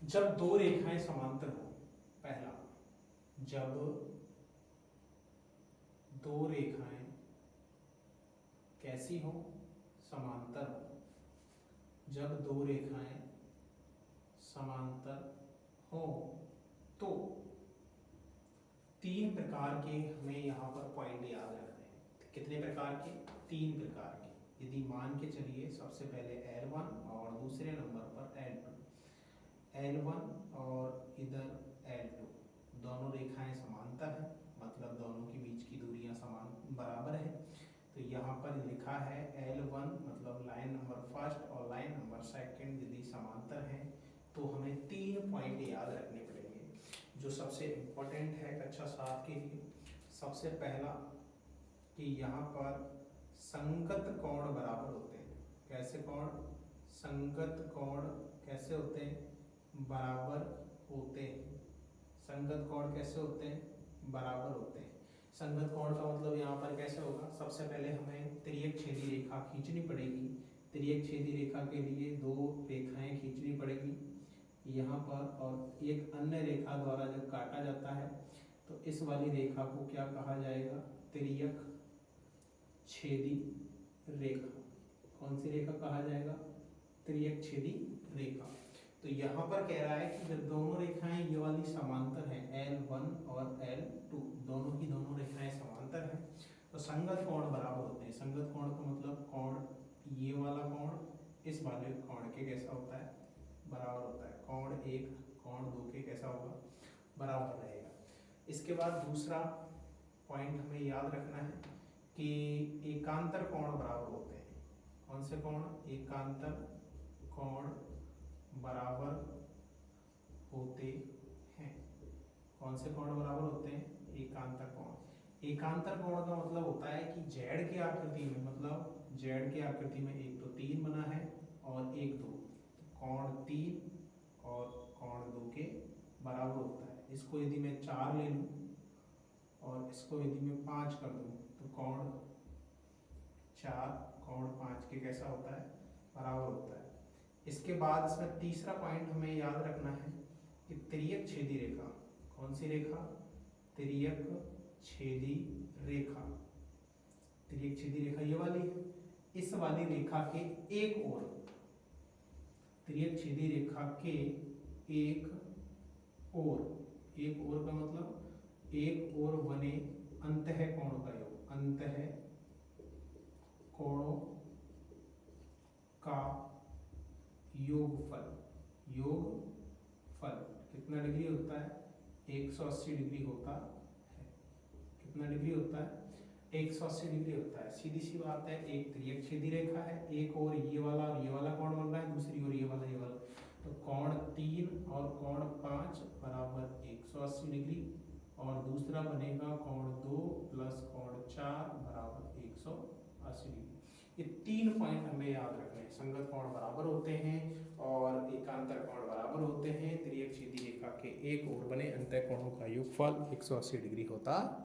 जब दो रेखाएं समांतर हो, पहला, जब दो रेखाएं कैसी हो, समांतर हो। जब दो रेखाएं समांतर हो तो तीन प्रकार के हमें यहाँ पर पॉइंट याद रखने हैं। कितने प्रकार के? तीन प्रकार के। यदि मान के चलिए सबसे पहले L1 और दूसरे नंबर पर L2, L1 और इधर L2, दोनों रेखाएं समांतर है, मतलब दोनों के बीच की दूरियां समान बराबर है। तो यहाँ पर लिखा है L1 मतलब लाइन नंबर फर्स्ट और लाइन नंबर सेकंड यदि समांतर है तो हमें तीन पॉइंट याद रखने पड़ेंगे जो सबसे इम्पोर्टेंट है कक्षा 7 के लिए। सबसे पहला कि यहाँ पर संगत कोण बराबर होते हैं। कैसे कोण? संगत कोण कैसे होते हैं? बराबर होते हैं। संगत कोण कैसे होते हैं? बराबर होते हैं। संगत कोण का मतलब यहाँ पर कैसे होगा? सबसे पहले हमें तिर्यक छेदी रेखा खींचनी पड़ेगी। तिर्यक छेदी रेखा के लिए दो रेखाएं खींचनी पड़ेगी यहाँ पर, और एक अन्य रेखा द्वारा जब काटा जाता है तो इस वाली रेखा को क्या कहा जाएगा? तिर्यक छेदी रेखा। कौन सी रेखा कहा जाएगा? तिर्यक छेदी रेखा। तो यहाँ पर कह रहा है कि जब दोनों रेखाएं ये वाली समांतर हैं, L1 और L2, दोनों की दोनों रेखाएं समांतर हैं, तो संगत कोण बराबर होते हैं। संगत कोण का मतलब कोण, ये वाला कोण इस वाले कोण के कैसा होता है? बराबर होता है। कोण एक कोण दो के कैसा होगा? बराबर रहेगा। इसके बाद दूसरा पॉइंट हमें याद रखना है कि एकांतर कोण बराबर होते हैं। कौन से कोण? एकांतर कोण बराबर होते हैं। कौन से कोण बराबर होते हैं? एकांतर कोण। एकांतर कोण का मतलब होता है कि जेड की आकृति में, मतलब जेड की आकृति में एक तो 3 बना है और एक 2, कोण 3 और कोण 2 के बराबर होता है। इसको यदि मैं 4 ले लूँ और इसको यदि मैं 5 कर दूँ तो कोण 4 कोण 5 के कैसा होता है? बराबर होता है। इसके बाद इसमें तीसरा पॉइंट हमें याद रखना है कि तिर्यक छेदी रेखा। कौन सी रेखा? तिर्यक छेदी रेखा। तिर्यक छेदी रेखा ये वाली है। इस वाली रेखा के एक ओर, तिर्यक छेदी रेखा के एक ओर, एक ओर का मतलब एक ओर बने अंतः कोणों का योग, अंतः कोणों का योगफल। योगफल कितना डिग्री होता है? 180 डिग्री होता है। कितना डिग्री होता है? 180 डिग्री होता है। सीधी सी बात है, एक तिर्यक छेदी रेखा है, एक और ये वाला और ये वाला कोण बन रहा है, दूसरी ओर ये वाला ये वाला, तो कोण 3 और कोण 5 बराबर 180 डिग्री, और दूसरा बनेगा कोण 2 प्लस कोण 4 बराबर 180 डिग्री। ये तीन पॉइंट हमें याद रखने हैं। संगत कोण बराबर होते हैं और एकांतर कोण बराबर होते हैं। तिर्यक छेदी रेखा के एक ओर बने अंतः कोणों का योगफल 180 डिग्री होता